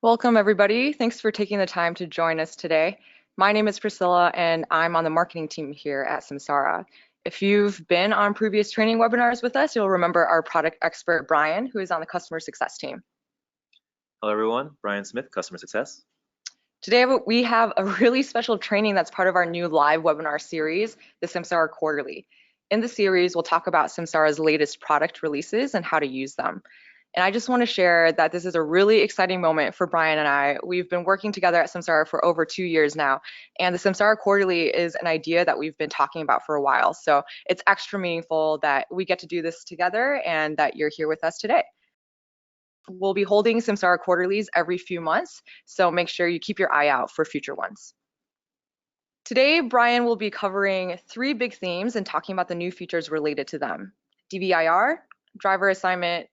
Welcome, everybody. Thanks for taking the time to join us today. My name is Priscilla, and I'm on the marketing team here at Samsara. If you've been on previous training webinars with us, you'll remember our product expert, Brian, who is on the customer success team. Hello, everyone. Brian Smith, Customer Success. Today, we have a really special training that's part of our new live webinar series, the Samsara Quarterly. In the series, we'll talk about Samsara's latest product releases and how to use them. And I just want to share that this is a really exciting moment for Brian and I. We've been working together at Samsara for over 2 years now, and the Samsara Quarterly is an idea that we've been talking about for a while. So it's extra meaningful that we get to do this together and that you're here with us today. We'll be holding Samsara Quarterlies every few months, so make sure you keep your eye out for future ones. Today, Brian will be covering 3 big themes and talking about the new features related to them: DVIR, driver assignment,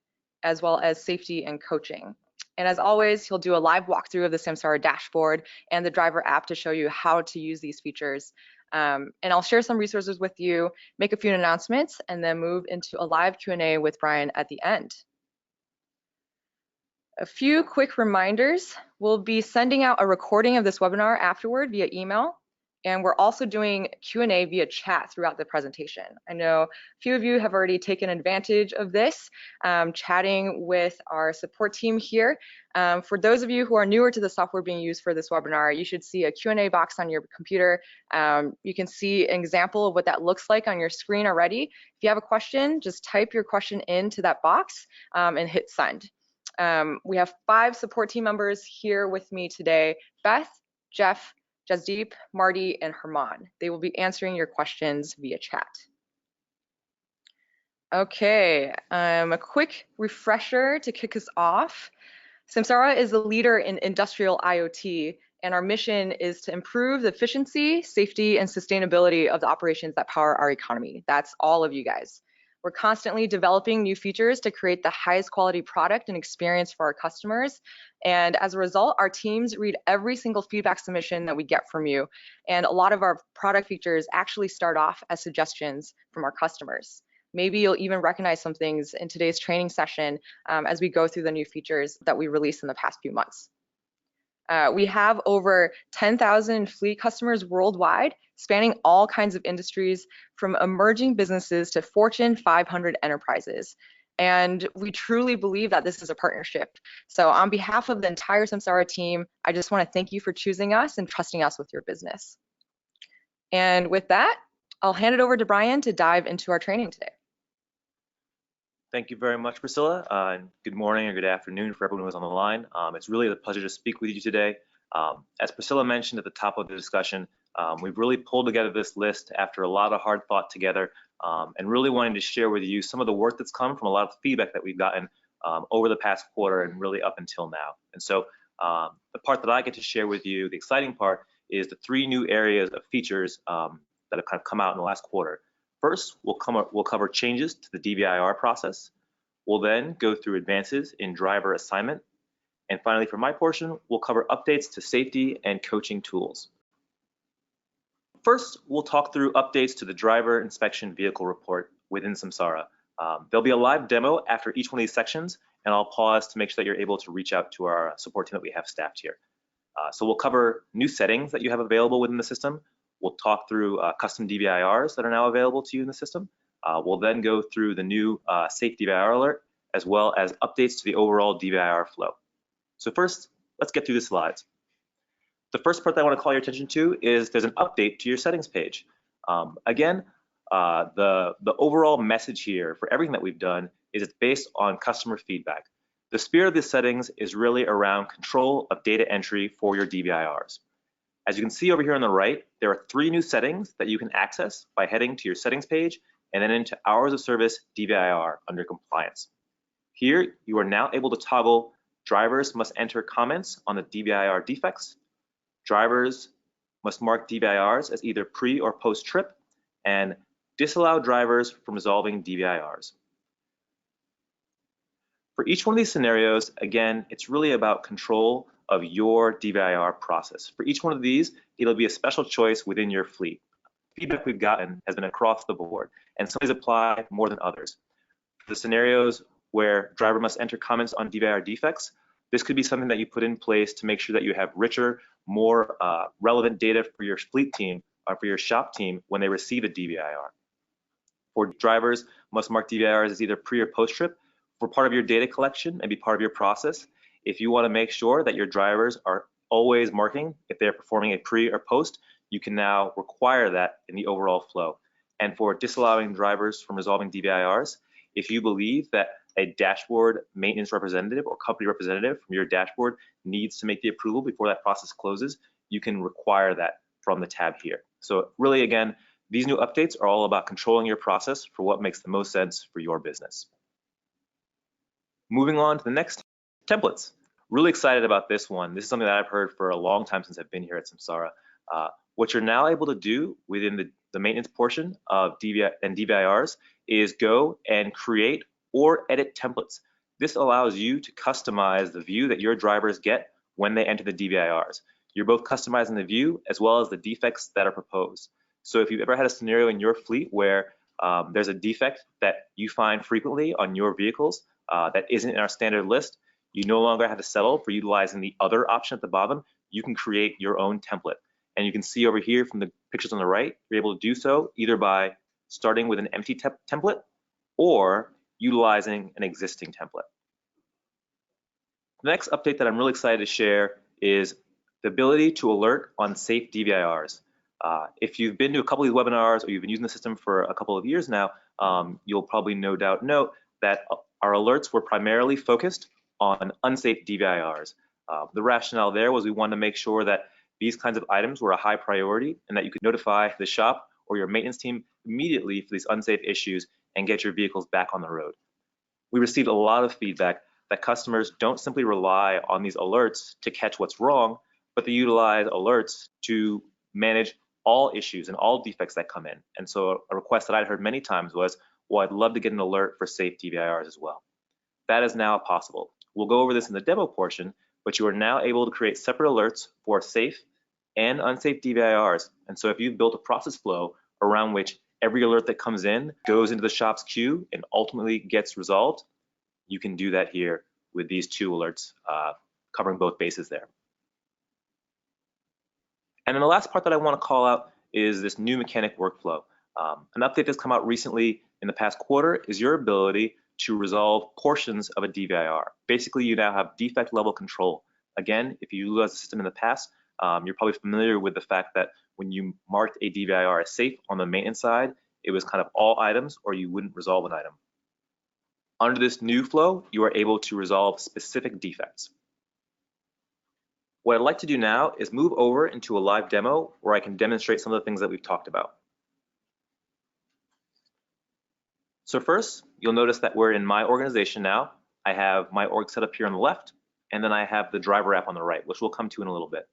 as well as safety and coaching. And as always, he'll do a live walkthrough of the Samsara dashboard and the driver app to show you how to use these features. And I'll share some resources with you, make a few announcements, and then move into a live Q&A with Brian at the end. A few quick reminders. We'll be sending out a recording of this webinar afterward via email. And we're also doing Q&A via chat throughout the presentation. I know a few of you have already taken advantage of this, chatting with our support team here. For those of you who are newer to the software being used for this webinar, you should see a Q&A box on your computer. You can see an example of what that looks like on your screen already. If you have a question, just type your question into that box and hit send. We have 5 support team members here with me today: Beth, Jeff, Jasdeep, Marty, and Herman. They will be answering your questions via chat. Okay, a quick refresher to kick us off. Samsara is a leader in industrial IoT, and our mission is to improve the efficiency, safety, and sustainability of the operations that power our economy. That's all of you guys. We're constantly developing new features to create the highest quality product and experience for our customers. And as a result, our teams read every single feedback submission that we get from you. And a lot of our product features actually start off as suggestions from our customers. Maybe you'll even recognize some things in today's training session as we go through the new features that we released in the past few months. We have over 10,000 fleet customers worldwide, spanning all kinds of industries, from emerging businesses to Fortune 500 enterprises. And we truly believe that this is a partnership. So on behalf of the entire Samsara team, I just want to thank you for choosing us and trusting us with your business. And with that, I'll hand it over to Brian to dive into our training today. Thank you very much, Priscilla. And good morning or good afternoon for everyone who's on the line. It's really a pleasure to speak with you today. As Priscilla mentioned at the top of the discussion, we've really pulled together this list after a lot of hard thought together and really wanting to share with you some of the work that's come from a lot of feedback that we've gotten over the past quarter and really up until now. And so the part that I get to share with you, the exciting part, is the 3 new areas of features that have kind of come out in the last quarter. First, we'll cover changes to the DVIR process. We'll then go through advances in driver assignment. And finally, for my portion, we'll cover updates to safety and coaching tools. First, we'll talk through updates to the driver inspection vehicle report within Samsara. There'll be a live demo after each one of these sections, and I'll pause to make sure that you're able to reach out to our support team that we have staffed here. So we'll cover new settings that you have available within the system. We'll talk through custom DVIRs that are now available to you in the system. We'll then go through the new safe DVIR alert, as well as updates to the overall DVIR flow. So first, let's get through the slides. The first part that I want to call your attention to is there's an update to your settings page. Again, the overall message here for everything that we've done is it's based on customer feedback. The spirit of the settings is really around control of data entry for your DVIRs. As you can see over here on the right, there are 3 new settings that you can access by heading to your settings page and then into hours of service DVIR under compliance. Here, you are now able to toggle drivers must enter comments on the DVIR defects. Drivers must mark DVIRs as either pre or post trip, and disallow drivers from resolving DVIRs. For each one of these scenarios, again, it's really about control of your DVIR process. For each one of these, it'll be a special choice within your fleet. Feedback we've gotten has been across the board, and some of these apply more than others. For the scenarios where driver must enter comments on DVIR defects, This could be something that you put in place to make sure that you have richer, more relevant data for your fleet team or for your shop team when they receive a DVIR. For drivers, must mark DVIRs as either pre or post trip for part of your data collection and be part of your process. If you want to make sure that your drivers are always marking if they're performing a pre or post, you can now require that in the overall flow. And for disallowing drivers from resolving DVIRs, if you believe that a dashboard maintenance representative or company representative from your dashboard needs to make the approval before that process closes, you can require that from the tab here. So really, again, these new updates are all about controlling your process for what makes the most sense for your business. Moving on to the next, templates. Really excited about this one. This is something that I've heard for a long time since I've been here at Samsara. What you're now able to do within the maintenance portion of DVIRs is go and create or edit templates. This allows you to customize the view that your drivers get when they enter the DVIRs. You're both customizing the view as well as the defects that are proposed. So if you've ever had a scenario in your fleet where there's a defect that you find frequently on your vehicles that isn't in our standard list, you no longer have to settle for utilizing the other option at the bottom. You can create your own template. And you can see over here from the pictures on the right, you're able to do so either by starting with an empty template or utilizing an existing template. The next update that I'm really excited to share is the ability to alert on safe DVIRs. If you've been to a couple of these webinars or you've been using the system for a couple of years now, you'll probably no doubt note that our alerts were primarily focused on unsafe DVIRs. The rationale there was we wanted to make sure that these kinds of items were a high priority and that you could notify the shop or your maintenance team immediately for these unsafe issues and get your vehicles back on the road. We received a lot of feedback that customers don't simply rely on these alerts to catch what's wrong, but they utilize alerts to manage all issues and all defects that come in. And so a request that I'd heard many times was, well, I'd love to get an alert for safe DVIRs as well. That is now possible. We'll go over this in the demo portion, but you are now able to create separate alerts for safe and unsafe DVIRs. And so if you've built a process flow around which every alert that comes in goes into the shop's queue and ultimately gets resolved, you can do that here with these two alerts covering both bases there. And then the last part that I want to call out is this new mechanic workflow. An update that's come out recently in the past quarter is your ability to resolve portions of a DVIR. Basically, you now have defect level control. Again, if you utilize the system in the past, you're probably familiar with the fact that when you marked a DVIR as safe on the maintenance side, it was kind of all items or you wouldn't resolve an item. Under this new flow, you are able to resolve specific defects. What I'd like to do now is move over into a live demo where I can demonstrate some of the things that we've talked about. So first, you'll notice that we're in my organization now. I have my org set up here on the left, and then I have the driver app on the right, which we'll come to in a little bit.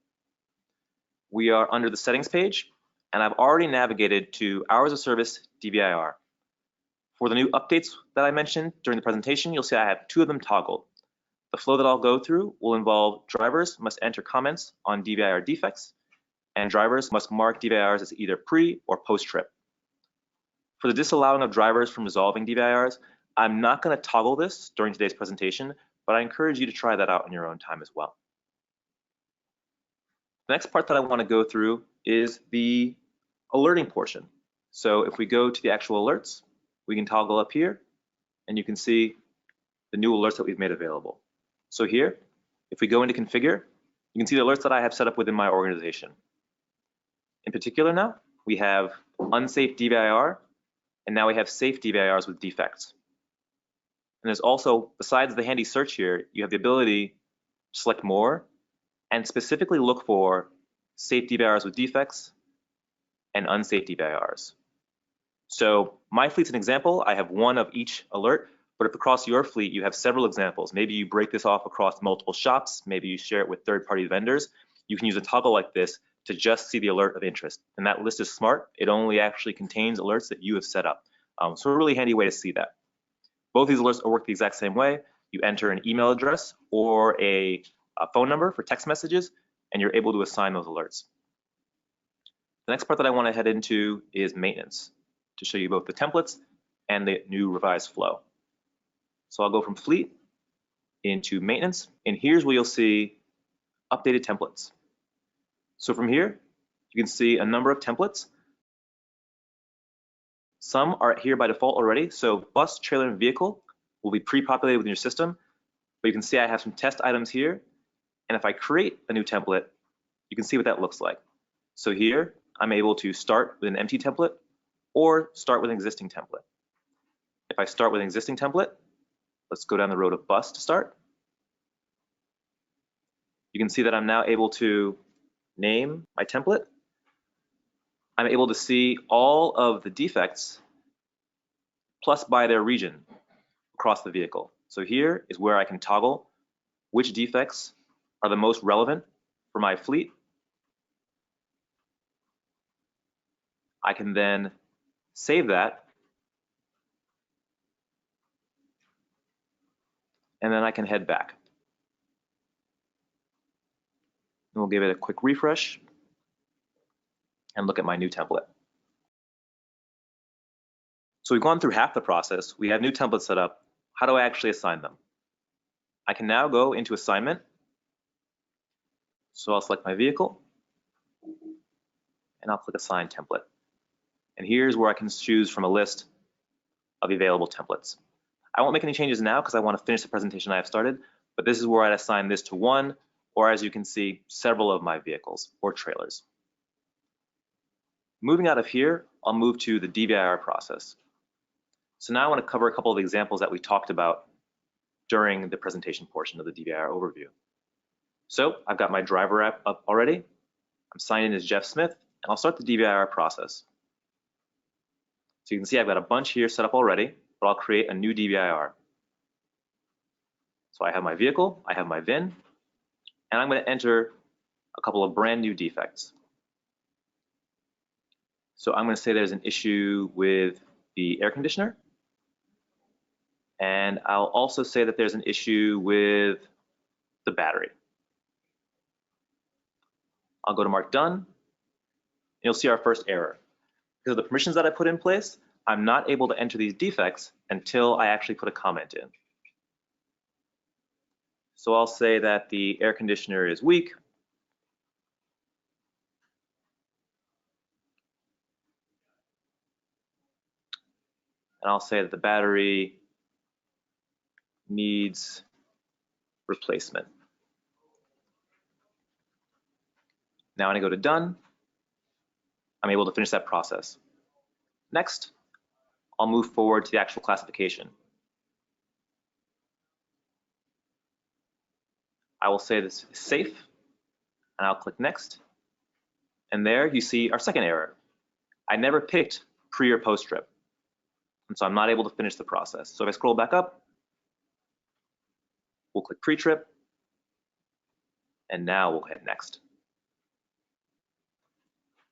We are under the settings page, and I've already navigated to hours of service DVIR. For the new updates that I mentioned during the presentation, you'll see I have two of them toggled. The flow that I'll go through will involve drivers must enter comments on DVIR defects, and drivers must mark DVIRs as either pre or post trip. For the disallowing of drivers from resolving DVIRs, I'm not going to toggle this during today's presentation, but I encourage you to try that out in your own time as well. The next part that I want to go through is the alerting portion. So if we go to the actual alerts, we can toggle up here, and you can see the new alerts that we've made available. So here, if we go into configure, you can see the alerts that I have set up within my organization. In particular now, we have unsafe DVIR, and now we have safe DVIRs with defects. And there's also, besides the handy search here, you have the ability to select more and specifically look for safe DVIRs with defects and unsafe DVIRs. So my fleet's an example. I have one of each alert, but if across your fleet you have several examples, maybe you break this off across multiple shops, maybe you share it with third-party vendors, you can use a toggle like this to just see the alert of interest. And that list is smart. It only actually contains alerts that you have set up. So a really handy way to see that. Both these alerts work the exact same way. You enter an email address or a phone number for text messages, and you're able to assign those alerts. The next part that I want to head into is maintenance, to show you both the templates and the new revised flow. So I'll go from fleet into maintenance, and here's where you'll see updated templates. So from here, you can see a number of templates. Some are here by default already, so bus, trailer, and vehicle will be pre-populated within your system, but you can see I have some test items here, and if I create a new template, you can see what that looks like. So here, I'm able to start with an empty template or start with an existing template. If I start with an existing template, let's go down the road of bus to start. You can see that I'm now able to name my template. I'm able to see all of the defects plus by their region across the vehicle. So here is where I can toggle which defects are the most relevant for my fleet. I can then save that, and then I can head back. And we'll give it a quick refresh and look at my new template. So we've gone through half the process. We have new templates set up. How do I actually assign them? I can now go into assignment. So I'll select my vehicle and I'll click assign template. And here's where I can choose from a list of available templates. I won't make any changes now because I want to finish the presentation I have started, but this is where I'd assign this to one, or as you can see, several of my vehicles or trailers. Moving out of here, I'll move to the DVIR process. So now I want to cover a couple of examples that we talked about during the presentation portion of the DVIR overview. So I've got my driver app up already. I'm signed in as Jeff Smith, and I'll start the DVIR process. So you can see I've got a bunch here set up already, but I'll create a new DVIR. So I have my vehicle, I have my VIN, and I'm going to enter a couple of brand new defects. So I'm going to say there's an issue with the air conditioner, and I'll also say that there's an issue with the battery. I'll go to mark done, and you'll see our first error. Because of the permissions that I put in place, I'm not able to enter these defects until I actually put a comment in. So I'll say that the air conditioner is weak. And I'll say that the battery needs replacement. Now when I go to done, I'm able to finish that process. Next, I'll move forward to the actual classification. I will say this is safe, and I'll click next. And there you see our second error. I never picked pre or post trip, and so I'm not able to finish the process. So if I scroll back up, we'll click pre-trip, and now we'll hit next.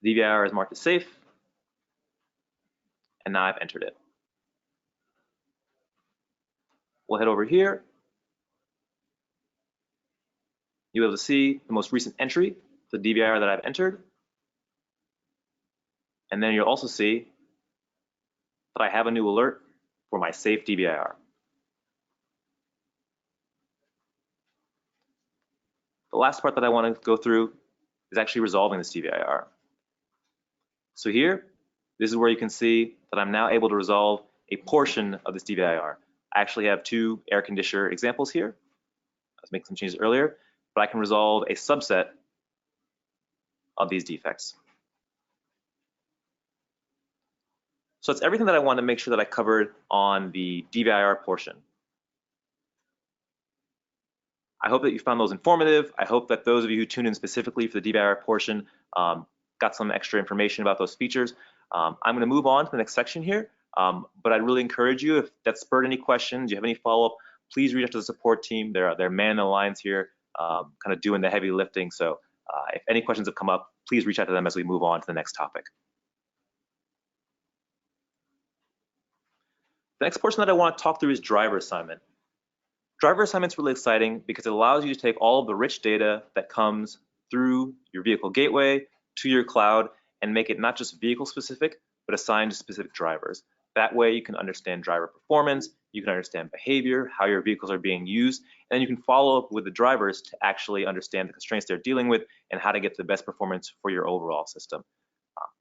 DVIR is marked as safe, and now I've entered it. We'll head over here. You'll be able to see the most recent entry, the DVIR that I've entered. And then you'll also see that I have a new alert for my safe DVIR. The last part that I want to go through is actually resolving this DVIR. So here, this is where you can see that I'm now able to resolve a portion of this DVIR. I actually have two air conditioner examples here. I was making some changes earlier, but I can resolve a subset of these defects. So that's everything that I want to make sure that I covered on the DVIR portion. I hope that you found those informative. I hope that those of you who tuned in specifically for the DVIR portion got some extra information about those features. I'm going to move on to the next section here, but I'd really encourage you, if that spurred any questions, you have any follow-up, please reach out to the support team. They're manning the lines here, kind of doing the heavy lifting. So if any questions have come up, please reach out to them as we move on to the next topic. The next portion that I want to talk through is driver assignment. Driver assignment is really exciting because it allows you to take all of the rich data that comes through your vehicle gateway to your cloud and make it not just vehicle specific, but assigned to specific drivers. That way you can understand driver performance, you can understand behavior, how your vehicles are being used, and you can follow up with the drivers to actually understand the constraints they're dealing with and how to get the best performance for your overall system.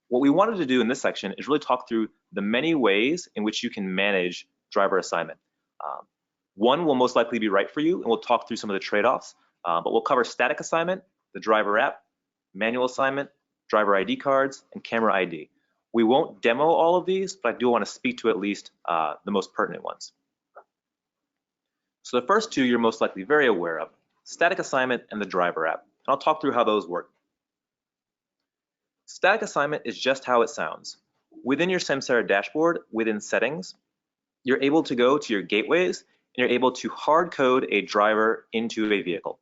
What we wanted to do in this section is really talk through the many ways in which you can manage driver assignment. One will most likely be right for you, and we'll talk through some of the trade-offs, but we'll cover static assignment, the driver app, manual assignment, driver ID cards, and camera ID. We won't demo all of these, but I do want to speak to at least the most pertinent ones. So the first two you're most likely very aware of, static assignment and the driver app. And I'll talk through how those work. Static assignment is just how it sounds. Within your Samsara dashboard, within settings, you're able to go to your gateways and you're able to hard code a driver into a vehicle.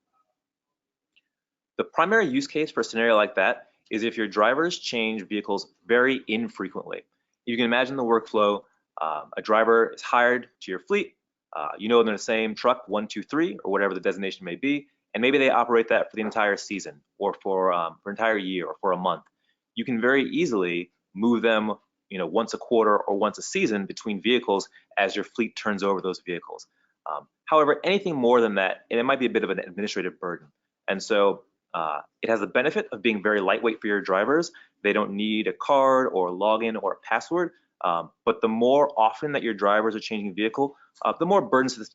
The primary use case for a scenario like that is if your drivers change vehicles very infrequently. You can imagine the workflow. A driver is hired to your fleet. You know they're in the same truck 1, 2, 3, or whatever the designation may be, and maybe they operate that for the entire season, or for an entire year, or for a month. You can very easily move them, once a quarter or once a season between vehicles as your fleet turns over those vehicles. However, anything more than that, and it might be a bit of an administrative burden. And so it has the benefit of being very lightweight for your drivers. They don't need a card or a login or a password. But the more often that your drivers are changing vehicle, the more burdensome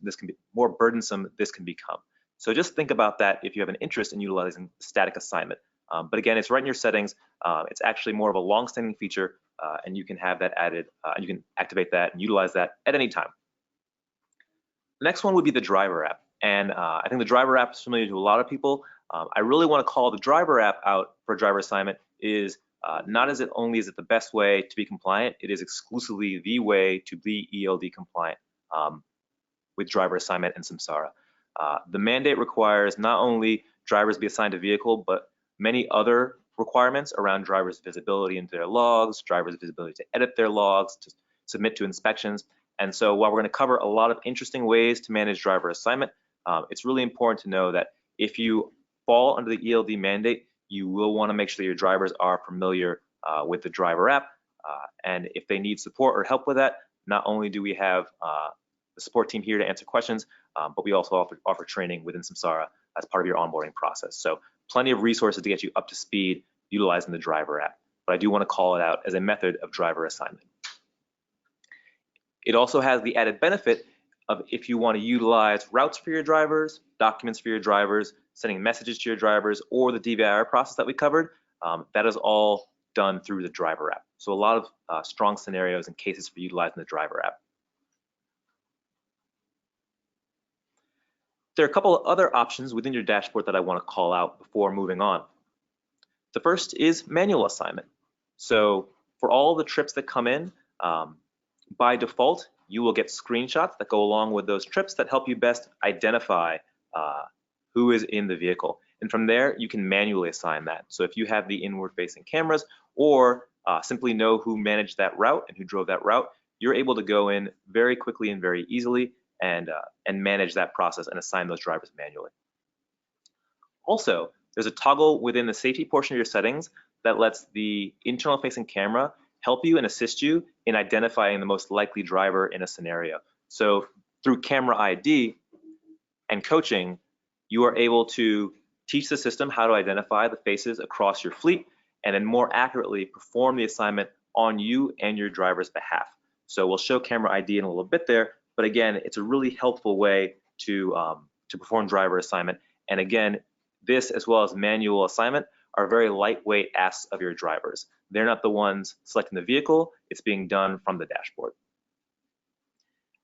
this can become. So just think about that if you have an interest in utilizing static assignment. But again, it's right in your settings. It's actually more of a long-standing feature, and you can have that added. You can activate that and utilize that at any time. The next one would be the driver app. And I think the driver app is familiar to a lot of people. I really want to call the driver app out for driver assignment is not as it only is it the best way to be compliant, it is exclusively the way to be ELD compliant with driver assignment and Samsara. The mandate requires not only drivers be assigned a vehicle, but many other requirements around drivers' visibility into their logs, drivers' visibility to edit their logs, to submit to inspections. And so while we're going to cover a lot of interesting ways to manage driver assignment, it's really important to know that if you fall under the ELD mandate, you will want to make sure that your drivers are familiar with the driver app. And if they need support or help with that, not only do we have the support team here to answer questions, but we also offer training within Samsara as part of your onboarding process. So plenty of resources to get you up to speed utilizing the driver app. But I do want to call it out as a method of driver assignment. It also has the added benefit of if you want to utilize routes for your drivers, documents for your drivers, sending messages to your drivers, or the DVIR process that we covered, that is all done through the driver app. So a lot of strong scenarios and cases for utilizing the driver app. There are a couple of other options within your dashboard that I want to call out before moving on. The first is manual assignment. So for all the trips that come in, by default, you will get screenshots that go along with those trips that help you best identify who is in the vehicle. And from there, you can manually assign that. So if you have the inward-facing cameras or simply know who managed that route and who drove that route, you're able to go in very quickly and very easily and manage that process and assign those drivers manually. Also, there's a toggle within the safety portion of your settings that lets the internal-facing camera help you and assist you in identifying the most likely driver in a scenario. So through camera ID and coaching, you are able to teach the system how to identify the faces across your fleet and then more accurately perform the assignment on you and your driver's behalf. So we'll show camera ID in a little bit there, but again, it's a really helpful way to perform driver assignment. And again, this as well as manual assignment are very lightweight asks of your drivers. They're not the ones selecting the vehicle, it's being done from the dashboard.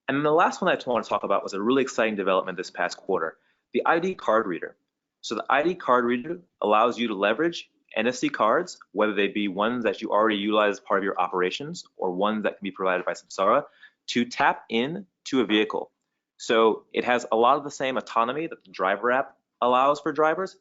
And then the last one I want to talk about was a really exciting development this past quarter, the ID card reader. So the ID card reader allows you to leverage NFC cards, whether they be ones that you already utilize as part of your operations or ones that can be provided by Samsara, to tap in to a vehicle. So it has a lot of the same autonomy that the driver app allows for drivers,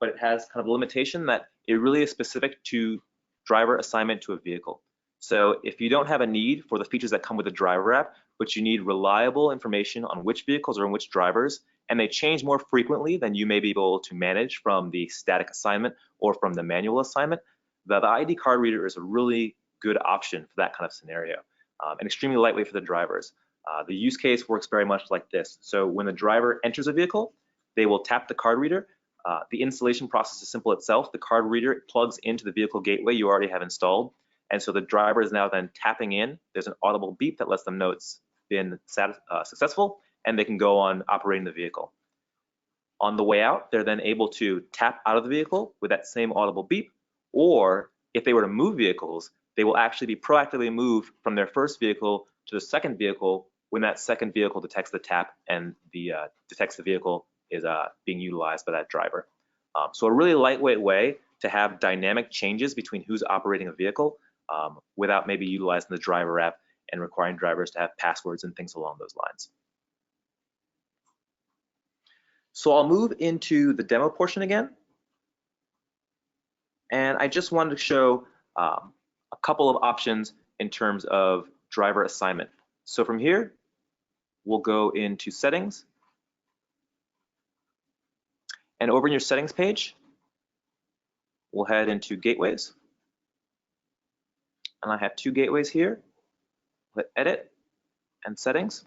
but it has kind of a limitation that it really is specific to driver assignment to a vehicle. So if you don't have a need for the features that come with the driver app, but you need reliable information on which vehicles are in which drivers, and they change more frequently than you may be able to manage from the static assignment or from the manual assignment, the ID card reader is a really good option for that kind of scenario, and extremely lightweight for the drivers. The use case works very much like this. So when the driver enters a vehicle, they will tap the card reader. The installation process is simple itself. The card reader plugs into the vehicle gateway you already have installed. And so the driver is now then tapping in. There's an audible beep that lets them know it's been successful, and they can go on operating the vehicle. On the way out, they're then able to tap out of the vehicle with that same audible beep, or if they were to move vehicles, they will actually be proactively moved from their first vehicle to the second vehicle when that second vehicle detects the tap and detects the vehicle is being utilized by that driver. So a really lightweight way to have dynamic changes between who's operating a vehicle without maybe utilizing the driver app and requiring drivers to have passwords and things along those lines. So I'll move into the demo portion again. And I just wanted to show a couple of options in terms of driver assignment. So from here, we'll go into settings. And over in your settings page, we'll head into gateways. And I have two gateways here. Hit edit and settings.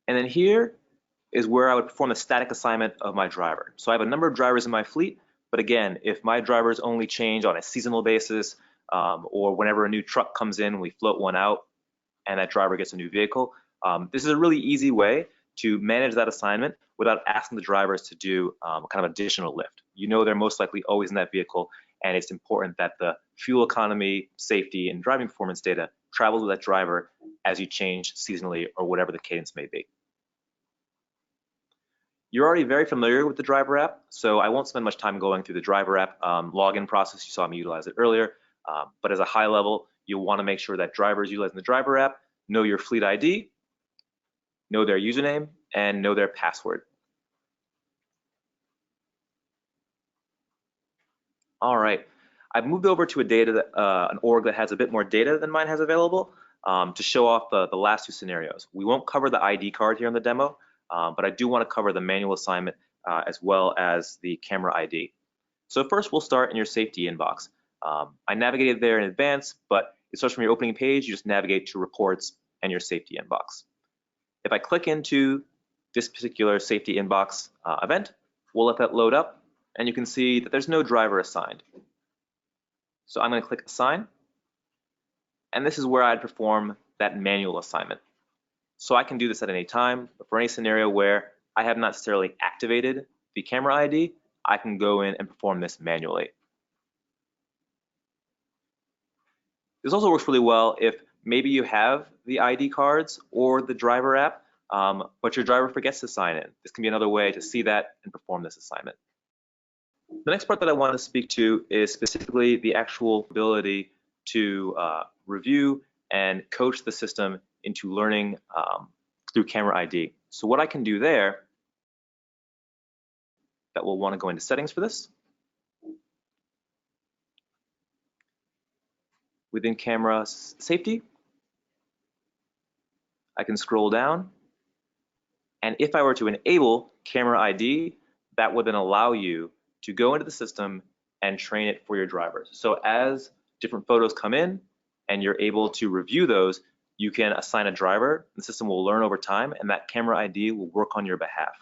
And then here is where I would perform the static assignment of my driver. So I have a number of drivers in my fleet, but again, if my drivers only change on a seasonal basis, or whenever a new truck comes in, we float one out and that driver gets a new vehicle, this is a really easy way to manage that assignment without asking the drivers to do kind of additional lift. You know they're most likely always in that vehicle, and it's important that the fuel economy, safety, and driving performance data travels with that driver as you change seasonally or whatever the cadence may be. You're already very familiar with the driver app, so I won't spend much time going through the driver app login process. You saw me utilize it earlier, but as a high level, you'll want to make sure that drivers utilizing the driver app know your fleet ID, know their username, and know their password. All right, I've moved over to an org that has a bit more data than mine has available to show off the last two scenarios. We won't cover the ID card here in the demo, but I do want to cover the manual assignment as well as the camera ID. So first, we'll start in your safety inbox. I navigated there in advance, but it starts from your opening page. You just navigate to reports and your safety inbox. If I click into this particular safety inbox event, we'll let that load up, and you can see that there's no driver assigned. So I'm going to click assign, and this is where I'd perform that manual assignment. So I can do this at any time, but for any scenario where I have not necessarily activated the camera ID, I can go in and perform this manually. This also works really well if maybe you have the ID cards or the driver app, but your driver forgets to sign in. This can be another way to see that and perform this assignment. The next part that I want to speak to is specifically the actual ability to review and coach the system into learning through camera ID. So what I can do there, that we'll want to go into settings for this. Within camera safety, I can scroll down, and if I were to enable camera ID, that would then allow you to go into the system and train it for your drivers. So as different photos come in and you're able to review those, you can assign a driver. The system will learn over time, and that camera ID will work on your behalf.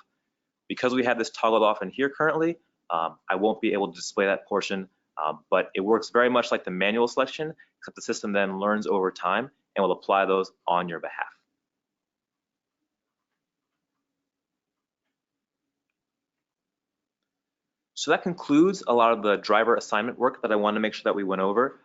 Because we have this toggled off in here currently, I won't be able to display that portion, but it works very much like the manual selection, except the system then learns over time and will apply those on your behalf. So that concludes a lot of the driver assignment work that I wanted to make sure that we went over.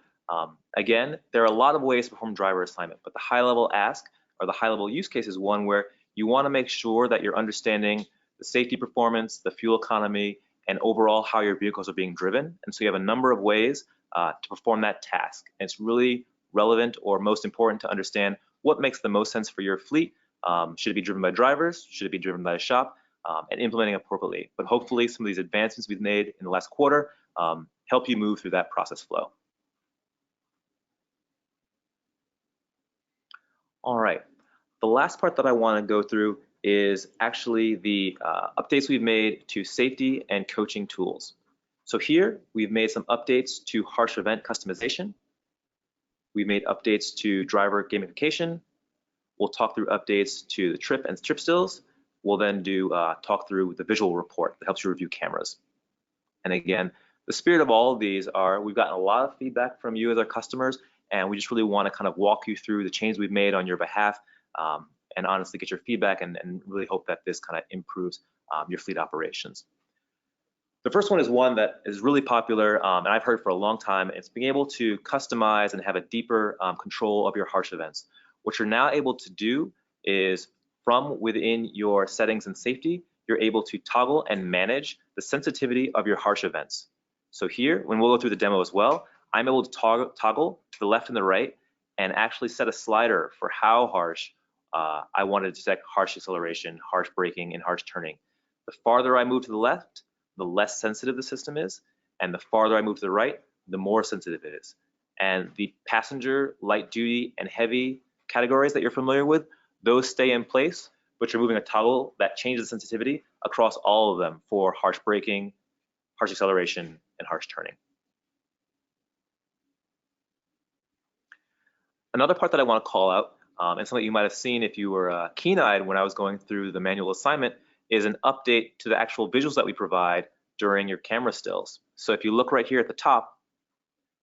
Again, there are a lot of ways to perform driver assignment, but the high-level ask or the high-level use case is one where you want to make sure that you're understanding the safety performance, the fuel economy, and overall how your vehicles are being driven. And so you have a number of ways to perform that task. And it's really relevant or most important to understand what makes the most sense for your fleet. Should it be driven by drivers? Should it be driven by a shop? And implementing appropriately. But hopefully some of these advancements we've made in the last quarter help you move through that process flow. All right, the last part that I want to go through is actually the updates we've made to safety and coaching tools. So here we've made some updates to harsh event customization. We've made updates to driver gamification, We'll talk through updates to the trip and trip stills. We'll then do talk through the visual report that helps you review cameras. And again, the spirit of all of these are we've gotten a lot of feedback from you as our customers, and we just really want to kind of walk you through the changes we've made on your behalf, and honestly get your feedback and really hope that this kind of improves your fleet operations. The first one is one that is really popular, and I've heard for a long time. It's being able to customize and have a deeper control of your harsh events. What you're now able to do is from within your settings and safety, you're able to toggle and manage the sensitivity of your harsh events. So here, when we'll go through the demo as well, I'm able to toggle to the left and the right and actually set a slider for how harsh I want to detect harsh acceleration, harsh braking, and harsh turning. The farther I move to the left, the less sensitive the system is, and the farther I move to the right, the more sensitive it is. And the passenger, light duty, and heavy categories that you're familiar with, those stay in place, but you're moving a toggle that changes the sensitivity across all of them for harsh braking, harsh acceleration, and harsh turning. Another part that I want to call out, and something you might have seen if you were keen-eyed when I was going through the manual assignment, is an update to the actual visuals that we provide during your camera stills. So if you look right here at the top,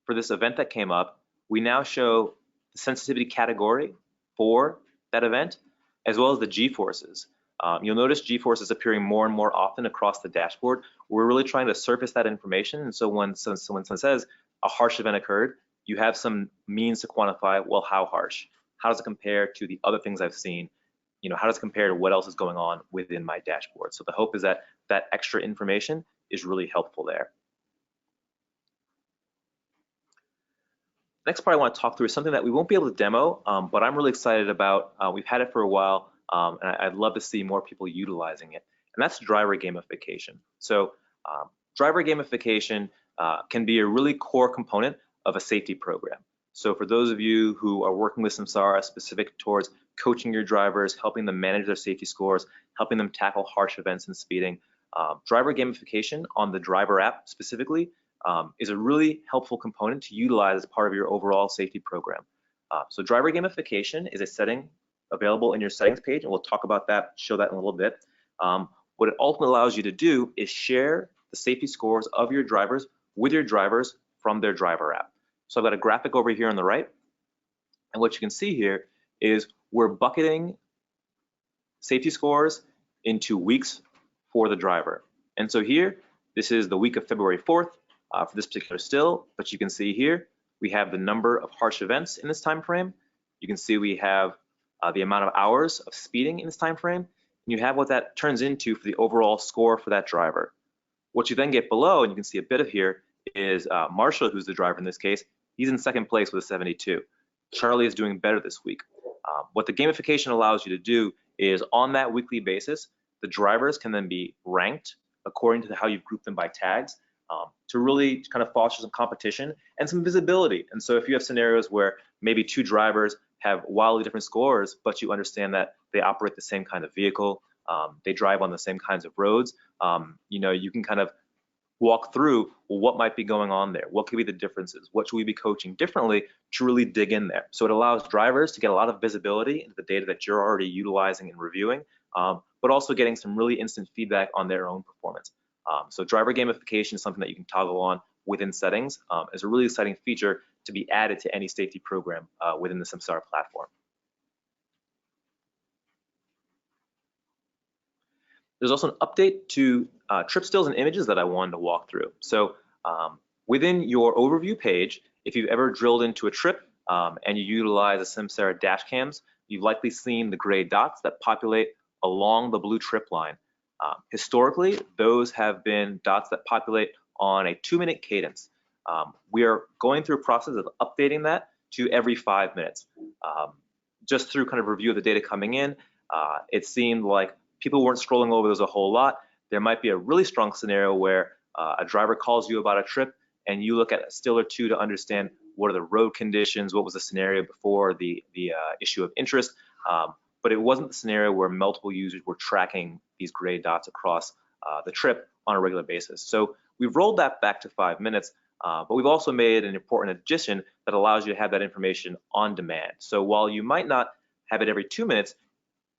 for this event that came up, we now show the sensitivity category for that event, as well as the G-forces. You'll notice G-forces appearing more and more often across the dashboard. We're really trying to surface that information, and so when someone says a harsh event occurred, you have some means to quantify, well, how harsh? How does it compare to the other things I've seen? You know, how does it compare to what else is going on within my dashboard? So the hope is that that extra information is really helpful there. Next part I want to talk through is something that we won't be able to demo, but I'm really excited about. We've had it for a while, and I'd love to see more people utilizing it, and that's driver gamification. So driver gamification can be a really core component of a safety program. So for those of you who are working with Samsara specific towards coaching your drivers, helping them manage their safety scores, helping them tackle harsh events and speeding, driver gamification on the driver app specifically is a really helpful component to utilize as part of your overall safety program. So driver gamification is a setting available in your settings page, and we'll talk about that, show that in a little bit. What it ultimately allows you to do is share the safety scores of your drivers with your drivers from their driver app. So I've got a graphic over here on the right, and what you can see here is we're bucketing safety scores into weeks for the driver. And so here, this is the week of February 4th for this particular still, but you can see here, we have the number of harsh events in this time frame. You can see we have the amount of hours of speeding in this time frame, and you have what that turns into for the overall score for that driver. What you then get below, and you can see a bit of here, is Marshall, who's the driver in this case. He's in second place with a 72. Charlie is doing better this week. What the gamification allows you to do is on that weekly basis, the drivers can then be ranked according to how you've grouped them by tags to really kind of foster some competition and some visibility. And so if you have scenarios where maybe two drivers have wildly different scores, but you understand that they operate the same kind of vehicle, they drive on the same kinds of roads, you know, you can kind of walk through, well, what might be going on there? What could be the differences? What should we be coaching differently to really dig in there? So it allows drivers to get a lot of visibility into the data that you're already utilizing and reviewing, but also getting some really instant feedback on their own performance. So driver gamification is something that you can toggle on within settings as a really exciting feature to be added to any safety program within the Samsara platform. There's also an update to trip stills and images that I wanted to walk through. So within your overview page, if you've ever drilled into a trip and you utilize a Samsara dash cams, you've likely seen the gray dots that populate along the blue trip line. Historically, those have been dots that populate on a 2-minute cadence. We are going through a process of updating that to every 5 minutes. Just through kind of review of the data coming in, it seemed like people weren't scrolling over those a whole lot. There might be a really strong scenario where a driver calls you about a trip and you look at a still or two to understand what are the road conditions, what was the scenario before the issue of interest. But it wasn't the scenario where multiple users were tracking these gray dots across the trip on a regular basis. So we've rolled that back to 5 minutes, but we've also made an important addition that allows you to have that information on demand. So while you might not have it every 2 minutes,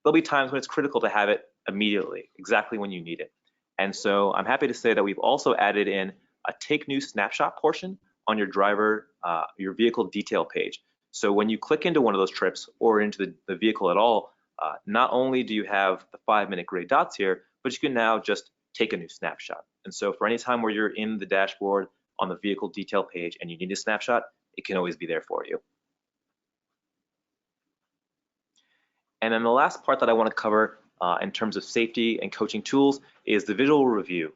there'll be times when it's critical to have it immediately, exactly when you need it. And so I'm happy to say that we've also added in a take new snapshot portion on your your vehicle detail page. So when you click into one of those trips or into the vehicle at all, not only do you have the 5-minute gray dots here, but you can now just take a new snapshot. And so for any time where you're in the dashboard on the vehicle detail page and you need a snapshot, it can always be there for you. And then the last part that I want to cover in terms of safety and coaching tools is the visual review.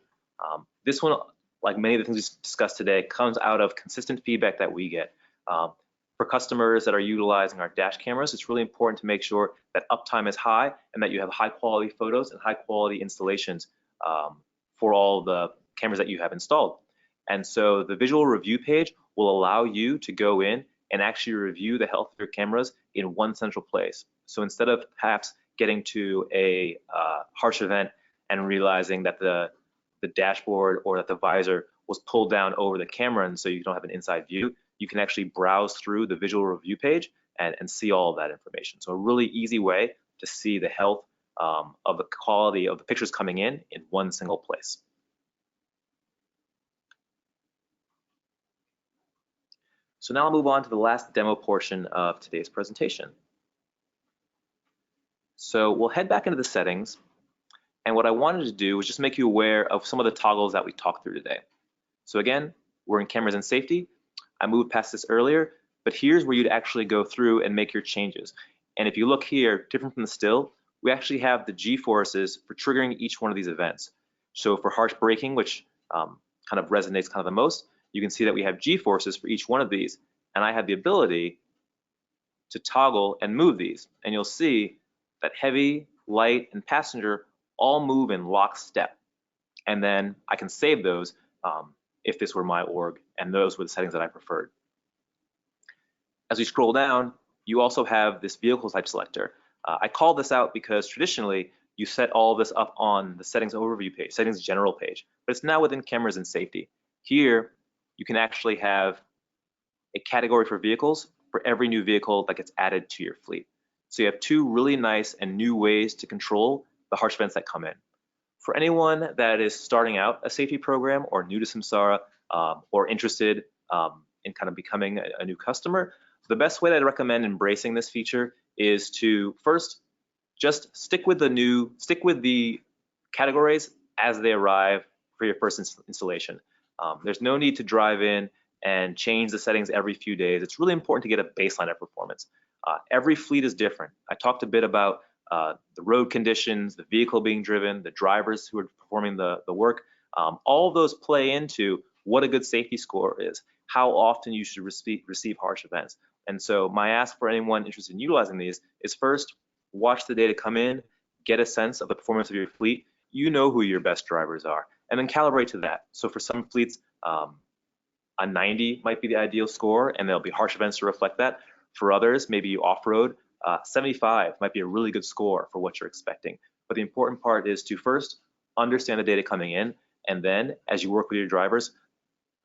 This one, like many of the things we discussed today, comes out of consistent feedback that we get. For customers that are utilizing our dash cameras, it's really important to make sure that uptime is high and that you have high quality photos and high quality installations for all the cameras that you have installed. And so the visual review page will allow you to go in and actually review the health of your cameras in one central place. So instead of perhaps getting to a harsh event and realizing that the dashboard or that the visor was pulled down over the camera and so you don't have an inside view, you can actually browse through the visual review page and see all of that information. So a really easy way to see the health of the quality of the pictures coming in one single place. So now I'll move on to the last demo portion of today's presentation. So we'll head back into the settings, and what I wanted to do was just make you aware of some of the toggles that we talked through today. So again, we're in cameras and safety. I moved past this earlier, but here's where you'd actually go through and make your changes. And if you look here, different from the still, we actually have the G-forces for triggering each one of these events. So for harsh braking, which kind of resonates kind of the most, you can see that we have G-forces for each one of these, and I have the ability to toggle and move these. And you'll see that heavy, light, and passenger all move in lockstep. And then I can save those if this were my org, and those were the settings that I preferred. As we scroll down, you also have this vehicle type selector. I call this out because traditionally you set all this up on the settings overview page, settings general page, but it's now within cameras and safety. Here, you can actually have a category for vehicles for every new vehicle that gets added to your fleet. So you have two really nice and new ways to control the harsh events that come in. For anyone that is starting out a safety program or new to Samsara or interested in kind of becoming a new customer, the best way that I recommend embracing this feature is to first just stick with the categories as they arrive for your first installation. There's no need to drive in and change the settings every few days. It's really important to get a baseline of performance. Every fleet is different. I talked a bit about the road conditions, the vehicle being driven, the drivers who are performing the work. All of those play into what a good safety score is, how often you should receive harsh events. And so my ask for anyone interested in utilizing these is first, watch the data come in, get a sense of the performance of your fleet. You know who your best drivers are, and then calibrate to that. So for some fleets, a 90 might be the ideal score, and there'll be harsh events to reflect that. For others, maybe you off-road, 75 might be a really good score for what you're expecting. But the important part is to first understand the data coming in, and then as you work with your drivers,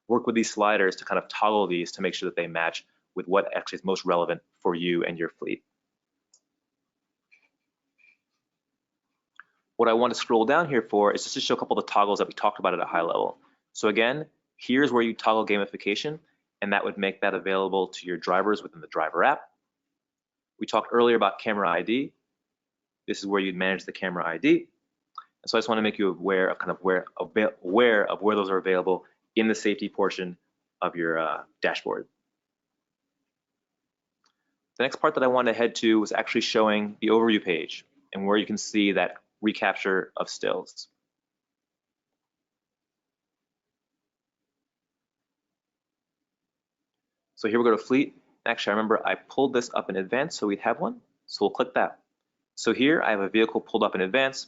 work with these sliders to kind of toggle these to make sure that they match with what actually is most relevant for you and your fleet. What I want to scroll down here for is just to show a couple of the toggles that we talked about at a high level. So again, here's where you toggle gamification, and that would make that available to your drivers within the driver app. We talked earlier about camera ID. This is where you'd manage the camera ID. And so I just want to make you aware of aware of where those are available in the safety portion of your dashboard. The next part that I want to head to was actually showing the overview page and where you can see that recapture of stills. So here we go to fleet. Actually, I remember I pulled this up in advance so we'd have one. So we'll click that. So here I have a vehicle pulled up in advance.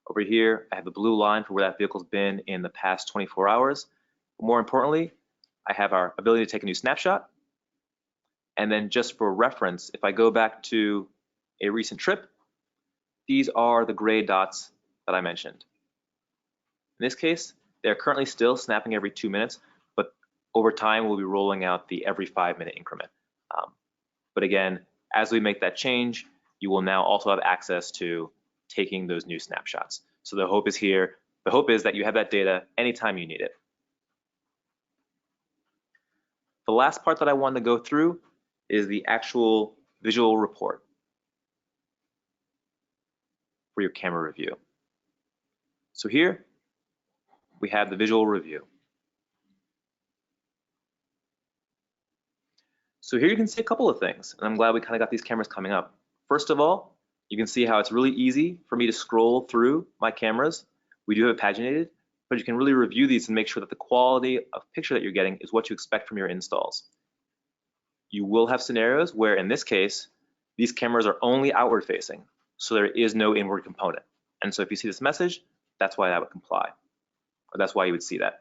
Over here, I have the blue line for where that vehicle's been in the past 24 hours. But more importantly, I have our ability to take a new snapshot. And then just for reference, if I go back to a recent trip, these are the gray dots that I mentioned. In this case, they're currently still snapping every 2 minutes, but over time, we'll be rolling out the every 5-minute increment. But again, As we make that change, you will now also have access to taking those new snapshots. So the hope is here. The hope is that you have that data anytime you need it. The last part that I wanted to go through is the actual visual report for your camera review. So here we have the visual review. So here you can see a couple of things, and I'm glad we kind of got these cameras coming up. First of all, you can see how it's really easy for me to scroll through my cameras. We do have it paginated, but you can really review these and make sure that the quality of picture that you're getting is what you expect from your installs. You will have scenarios where, in this case, these cameras are only outward facing, so there is no inward component. And so if you see this message, that's why that would comply, or that's why you would see that.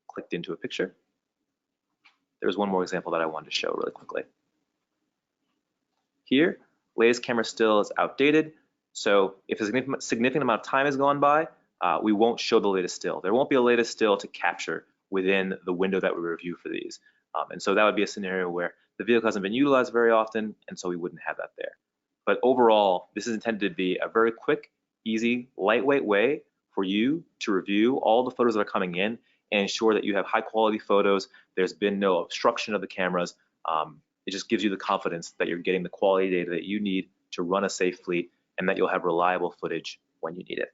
Clicked into a picture. There's one more example that I wanted to show really quickly. Here, latest camera still is outdated, so if a significant amount of time has gone by, we won't show the latest still. There won't be a latest still to capture within the window that we review for these. And so that would be a scenario where the vehicle hasn't been utilized very often, and so we wouldn't have that there. But overall, this is intended to be a very quick, easy, lightweight way for you to review all the photos that are coming in and ensure that you have high quality photos. There's been no obstruction of the cameras. It just gives you the confidence that you're getting the quality data that you need to run a safe fleet and that you'll have reliable footage when you need it.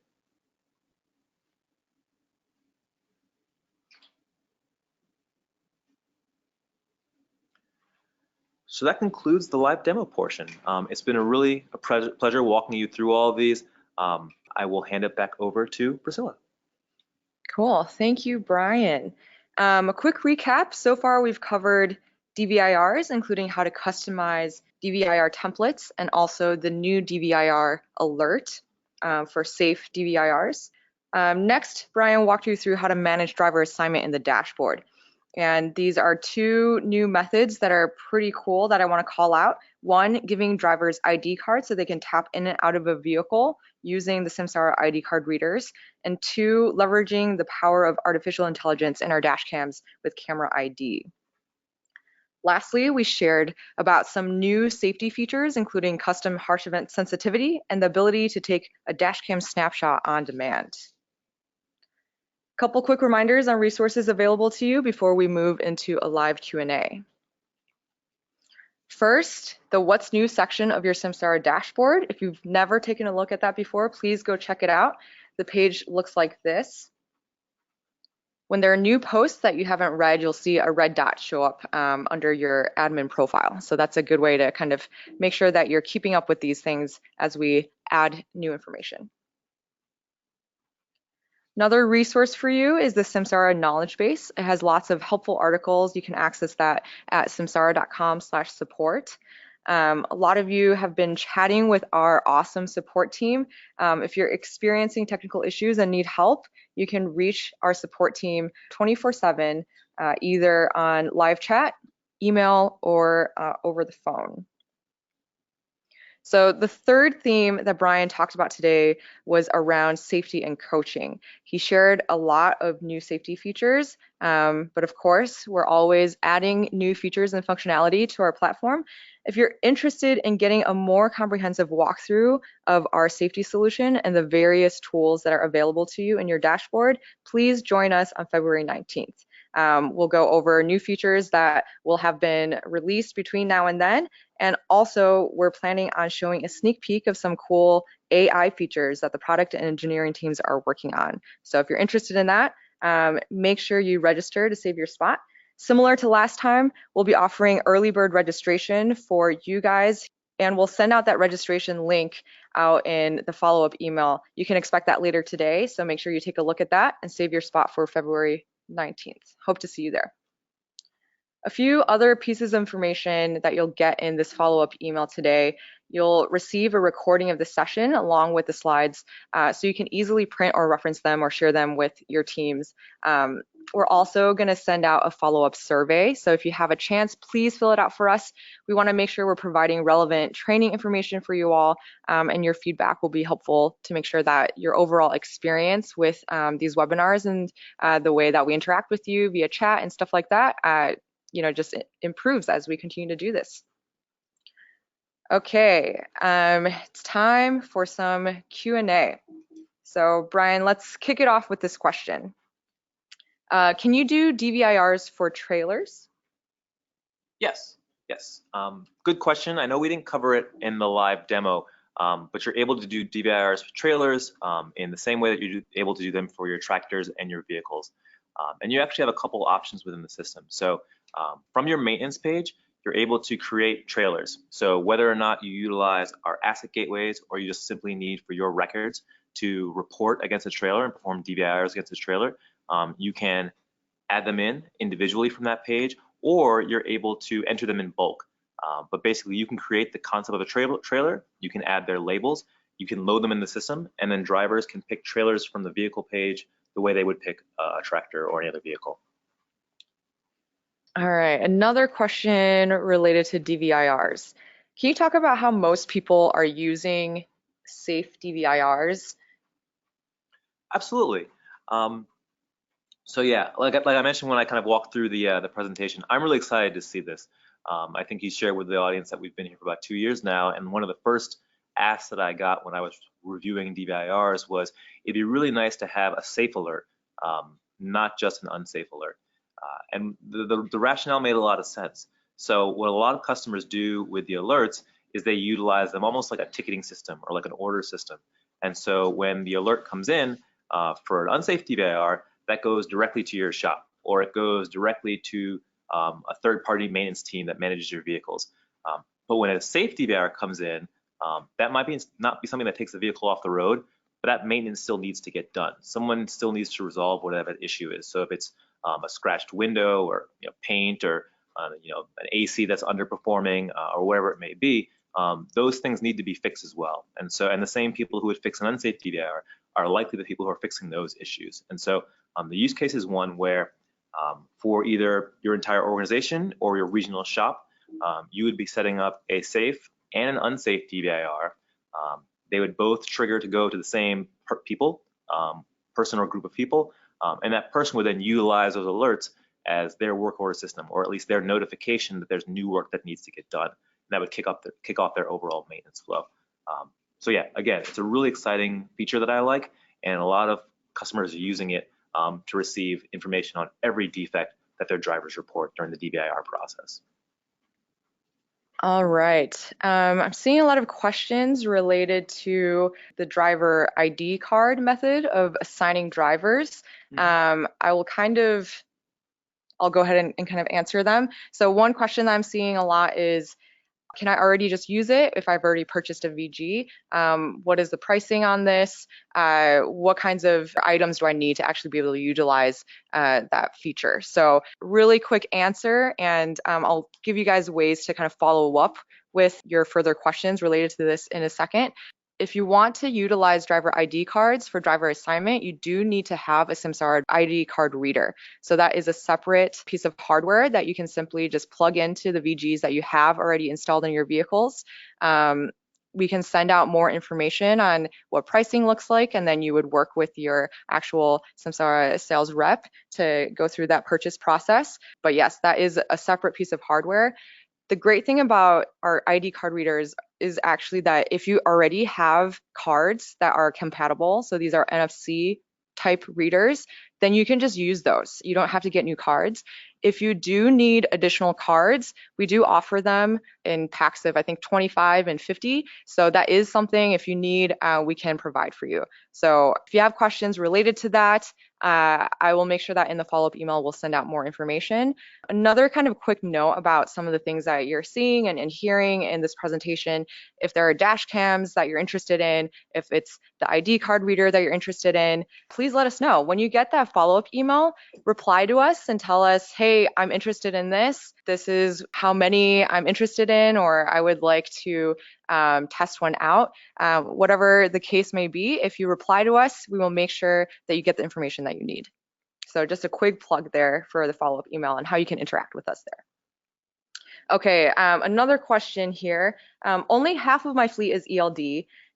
So that concludes the live demo portion. It's been a pleasure walking you through all of these. I will hand it back over to Priscilla. Cool, thank you, Brian. A quick recap, so far we've covered DVIRs, including how to customize DVIR templates and also the new DVIR alert for safe DVIRs. Next, Brian walked you through how to manage driver assignment in the dashboard. And these are two new methods that are pretty cool that I want to call out. One, giving drivers ID cards so they can tap in and out of a vehicle using the Samsara ID card readers. And two, leveraging the power of artificial intelligence in our dash cams with camera ID. Lastly, we shared about some new safety features, including custom harsh event sensitivity and the ability to take a dash cam snapshot on demand. Couple quick reminders on resources available to you before we move into a live Q&A. First, the What's New section of your Samsara dashboard. If you've never taken a look at that before, please go check it out. The page looks like this. When there are new posts that you haven't read, you'll see a red dot show up under your admin profile. So that's a good way to kind of make sure that you're keeping up with these things as we add new information. Another resource for you is the Samsara knowledge base. It has lots of helpful articles. You can access that at samsara.com/support. A lot of you have been chatting with our awesome support team. If you're experiencing technical issues and need help, you can reach our support team 24/7, either on live chat, email, or over the phone. So the third theme that Brian talked about today was around safety and coaching. He shared a lot of new safety features, but of course, we're always adding new features and functionality to our platform. If you're interested in getting a more comprehensive walkthrough of our safety solution and the various tools that are available to you in your dashboard, please join us on February 19th. We'll go over new features that will have been released between now and then. And also, we're planning on showing a sneak peek of some cool AI features that the product and engineering teams are working on. So if you're interested in that, make sure you register to save your spot. Similar to last time, we'll be offering early bird registration for you guys, and we'll send out that registration link out in the follow-up email. You can expect that later today, so make sure you take a look at that and save your spot for February 19th. Hope to see you there. A few other pieces of information that you'll get in this follow-up email today. You'll receive a recording of the session along with the slides, so you can easily print or reference them or share them with your teams. We're also going to send out a follow-up survey. So if you have a chance, please fill it out for us. We want to make sure we're providing relevant training information for you all, and your feedback will be helpful to make sure that your overall experience with these webinars and the way that we interact with you via chat and stuff like that, just improves as we continue to do this. Okay, it's time for some Q&A. So Brian, let's kick it off with this question. Can you do DVIRs for trailers? Yes. Good question. I know we didn't cover it in the live demo, but you're able to do DVIRs for trailers in the same way that you're able to do them for your tractors and your vehicles. And you actually have a couple options within the system. So from your maintenance page, you're able to create trailers. So whether or not you utilize our asset gateways or you just simply need for your records to report against a trailer and perform DVIRs against a trailer, you can add them in individually from that page, or you're able to enter them in bulk. But basically you can create the concept of a trailer, you can add their labels, you can load them in the system, and then drivers can pick trailers from the vehicle page the way they would pick a tractor or any other vehicle. All right, another question related to DVIRs. Can you talk about how most people are using safe DVIRs? Absolutely. So yeah, like I mentioned when I kind of walked through the presentation, I'm really excited to see this. I think you shared with the audience that we've been here for about 2 years now, and one of the first asks that I got when I was reviewing DVIRs was, it'd be really nice to have a safe alert, not just an unsafe alert. And the rationale made a lot of sense. So what a lot of customers do with the alerts is they utilize them almost like a ticketing system or like an order system. And so when the alert comes in for an unsafe DVIR, that goes directly to your shop, or it goes directly to a third-party maintenance team that manages your vehicles. But when a safe DVIR comes in, that might not be something that takes the vehicle off the road, but that maintenance still needs to get done. Someone still needs to resolve whatever the issue is. So if it's a scratched window or paint or an AC that's underperforming or whatever it may be, those things need to be fixed as well. And the same people who would fix an unsafe DVIR are likely the people who are fixing those issues. And so the use case is one where for either your entire organization or your regional shop, you would be setting up a safe and an unsafe DVIR. They would both trigger to go to the same person or group of people, and that person would then utilize those alerts as their work order system, or at least their notification that there's new work that needs to get done. And that would kick off their overall maintenance flow. So yeah, again, it's a really exciting feature that I like, and a lot of customers are using it to receive information on every defect that their drivers report during the DVIR process. All right, I'm seeing a lot of questions related to the driver ID card method of assigning drivers. I'll go ahead and kind of answer them. So one question that I'm seeing a lot is, can I already just use it if I've already purchased a VG? What is the pricing on this? What kinds of items do I need to actually be able to utilize that feature? So really quick answer, and I'll give you guys ways to kind of follow up with your further questions related to this in a second. If you want to utilize driver ID cards for driver assignment, you do need to have a Samsara ID card reader. So that is a separate piece of hardware that you can simply just plug into the VGs that you have already installed in your vehicles. We can send out more information on what pricing looks like, and then you would work with your actual Samsara sales rep to go through that purchase process. But yes, that is a separate piece of hardware. The great thing about our ID card readers is actually that if you already have cards that are compatible, so these are NFC type readers, then you can just use those. You don't have to get new cards. If you do need additional cards, we do offer them in packs of, I think, 25 and 50. So that is something, if you need, we can provide for you. So if you have questions related to that, I will make sure that in the follow-up email, we'll send out more information. Another kind of quick note about some of the things that you're seeing and hearing in this presentation, if there are dash cams that you're interested in, if it's the ID card reader that you're interested in, please let us know. When you get that follow-up email, reply to us and tell us, hey, I'm interested in this. This is how many I'm interested in, or I would like to test one out. Whatever the case may be, if you reply to us, we will make sure that you get the information that you need. So just a quick plug there for the follow-up email and how you can interact with us there. Okay, another question here. Only half of my fleet is ELD.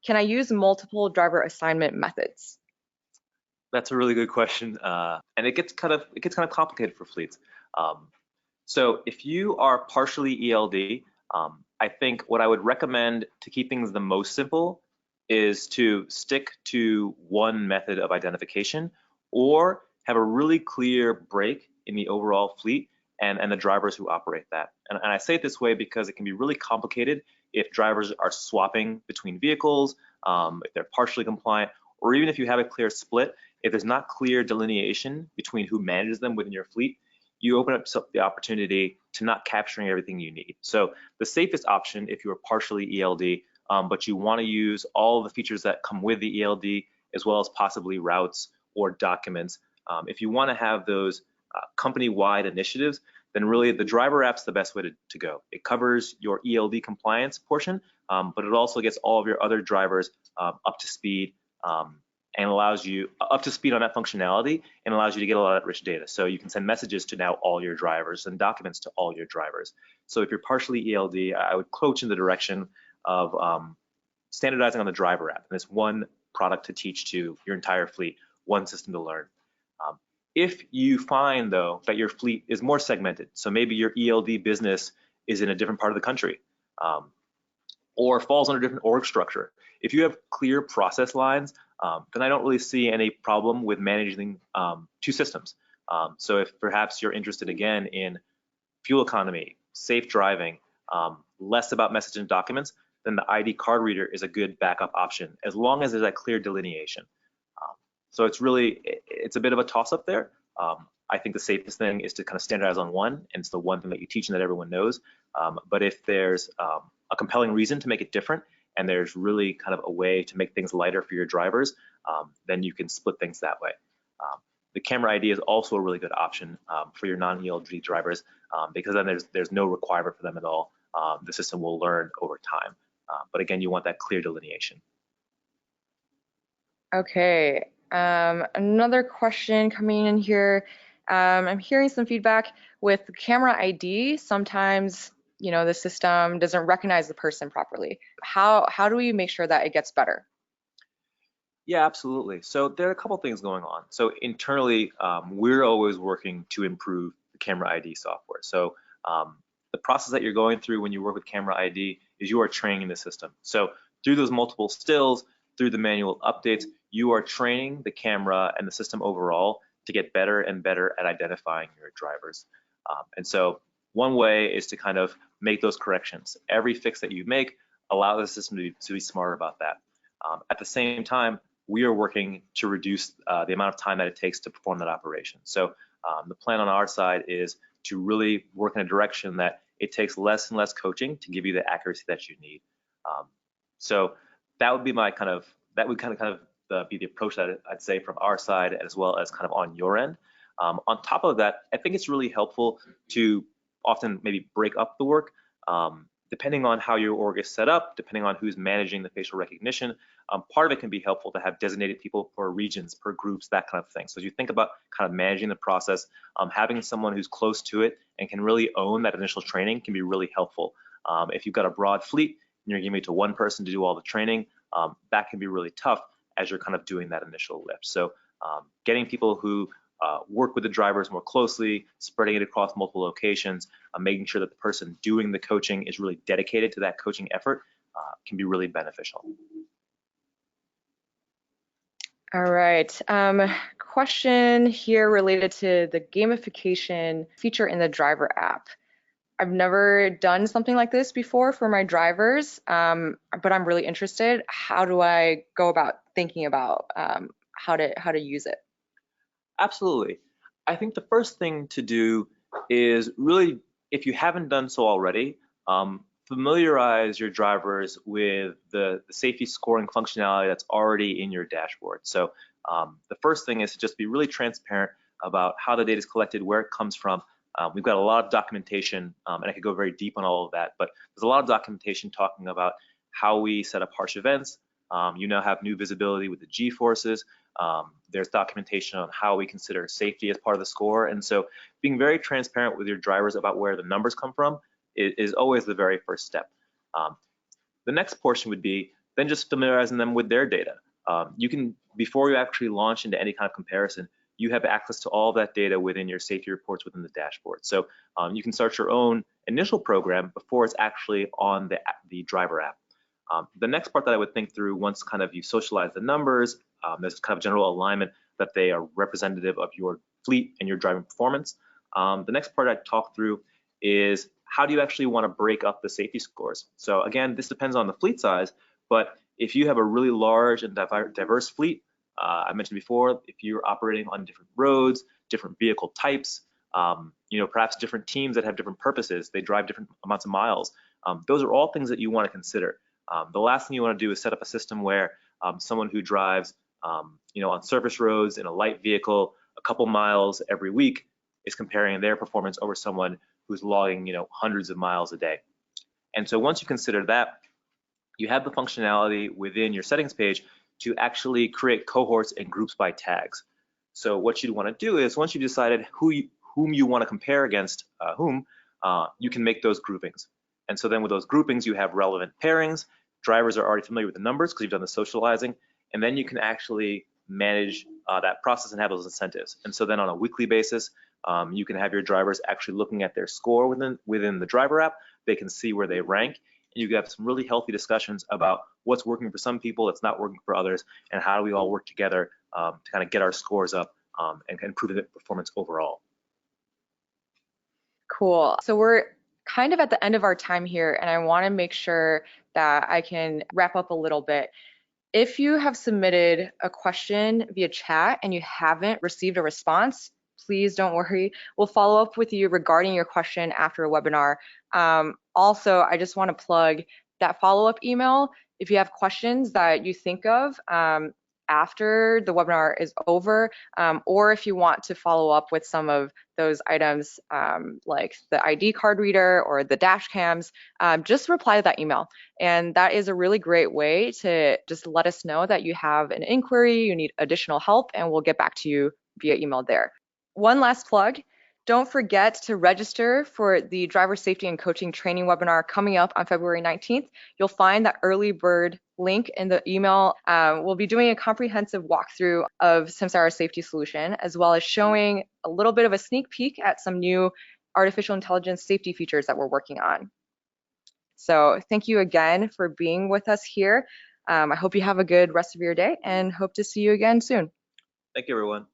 Can I use multiple driver assignment methods? That's a really good question, and it gets kind of complicated for fleets. So if you are partially ELD, I think what I would recommend to keep things the most simple is to stick to one method of identification, or have a really clear break in the overall fleet and the drivers who operate that. And I say it this way because it can be really complicated if drivers are swapping between vehicles, if they're partially compliant, or even if you have a clear split. If there's not clear delineation between who manages them within your fleet, you open up the opportunity to not capturing everything you need. So the safest option, if you are partially ELD, but you want to use all the features that come with the ELD, as well as possibly routes or documents, if you want to have those company-wide initiatives, then really the driver app's the best way to go. It covers your ELD compliance portion, but it also gets all of your other drivers up to speed, and allows you up to speed on that functionality, and allows you to get a lot of that rich data. So you can send messages to now all your drivers and documents to all your drivers. So if you're partially ELD, I would coach in the direction of standardizing on the driver app. And it's one product to teach to your entire fleet, one system to learn. If you find, though, that your fleet is more segmented, so maybe your ELD business is in a different part of the country, or falls under a different org structure, if you have clear process lines, then I don't really see any problem with managing two systems. So if perhaps you're interested again in fuel economy, safe driving, less about message and documents, then the ID card reader is a good backup option, as long as there's that clear delineation. So it's a bit of a toss-up there. I think the safest thing is to kind of standardize on one, and it's the one thing that you teach and that everyone knows. But if there's a compelling reason to make it different, and there's really kind of a way to make things lighter for your drivers, then you can split things that way. The camera ID is also a really good option for your non-ELD drivers, because then there's no requirement for them at all. The system will learn over time. But again, you want that clear delineation. Okay, another question coming in here. I'm hearing some feedback with camera ID. Sometimes, the system doesn't recognize the person properly. How do we make sure that it gets better? Yeah, absolutely. So there are a couple things going on. So internally, we're always working to improve the camera ID software. So the process that you're going through when you work with camera ID is you are training the system. So through those multiple stills, through the manual updates, you are training the camera and the system overall to get better and better at identifying your drivers. And so one way is to kind of make those corrections. Every fix that you make, allow the system to be smarter about that. At the same time, we are working to reduce the amount of time that it takes to perform that operation. So the plan on our side is to really work in a direction that it takes less and less coaching to give you the accuracy that you need. So that would be my kind of be the approach that I'd say from our side, as well as kind of on your end. On top of that, I think it's really helpful to often maybe break up the work. Depending on how your org is set up, depending on who's managing the facial recognition, part of it can be helpful to have designated people per regions, per groups, that kind of thing. So as you think about kind of managing the process, having someone who's close to it and can really own that initial training can be really helpful. If you've got a broad fleet and you're giving it to one person to do all the training, that can be really tough as you're kind of doing that initial lift. So getting people who work with the drivers more closely, spreading it across multiple locations, making sure that the person doing the coaching is really dedicated to that coaching effort can be really beneficial. All right, question here related to the gamification feature in the driver app. I've never done something like this before for my drivers, but I'm really interested. How do I go about thinking about how to use it? Absolutely. I think the first thing to do is really, if you haven't done so already, familiarize your drivers with the safety scoring functionality that's already in your dashboard. So the first thing is to just be really transparent about how the data is collected, where it comes from. We've got a lot of documentation, and I could go very deep on all of that, but there's a lot of documentation talking about how we set up harsh events, You now have new visibility with the G-forces. There's documentation on how we consider safety as part of the score. And so being very transparent with your drivers about where the numbers come from is always the very first step. The next portion would be then just familiarizing them with their data. You can, before you actually launch into any kind of comparison, you have access to all that data within your safety reports within the dashboard. So you can start your own initial program before it's actually on the driver app. The next part that I would think through, once kind of you socialize the numbers, there's kind of general alignment that they are representative of your fleet and your driving performance. The next part I'd talk through is how do you actually want to break up the safety scores? So again, this depends on the fleet size, but if you have a really large and diverse fleet, I mentioned before, if you're operating on different roads, different vehicle types, perhaps different teams that have different purposes, they drive different amounts of miles. Those are all things that you want to consider. The last thing you want to do is set up a system where someone who drives, on surface roads in a light vehicle a couple miles every week is comparing their performance over someone who's logging, hundreds of miles a day. And so once you consider that, you have the functionality within your settings page to actually create cohorts and groups by tags. So what you'd want to do is, once you've decided whom you want to compare against you can make those groupings. And so then with those groupings, you have relevant pairings. Drivers are already familiar with the numbers because you've done the socializing, and then you can actually manage that process and have those incentives. And so then on a weekly basis, you can have your drivers actually looking at their score within the driver app. They can see where they rank, and you can have some really healthy discussions about what's working for some people, it's not working for others, and how do we all work together to kind of get our scores up and improve the performance overall. Cool. So we're kind of at the end of our time here, and I want to make sure that I can wrap up a little bit. If you have submitted a question via chat and you haven't received a response, please don't worry. We'll follow up with you regarding your question after a webinar. Also, I just want to plug that follow-up email. If you have questions that you think of after the webinar is over, or if you want to follow up with some of those items like the ID card reader or the dash cams, just reply to that email. And that is a really great way to just let us know that you have an inquiry, you need additional help, and we'll get back to you via email there. One last plug. Don't forget to register for the driver safety and coaching training webinar coming up on February 19th. You'll find that early bird link in the email. We'll be doing a comprehensive walkthrough of Samsara's safety solution, as well as showing a little bit of a sneak peek at some new artificial intelligence safety features that we're working on. So thank you again for being with us here. I hope you have a good rest of your day and hope to see you again soon. Thank you, everyone.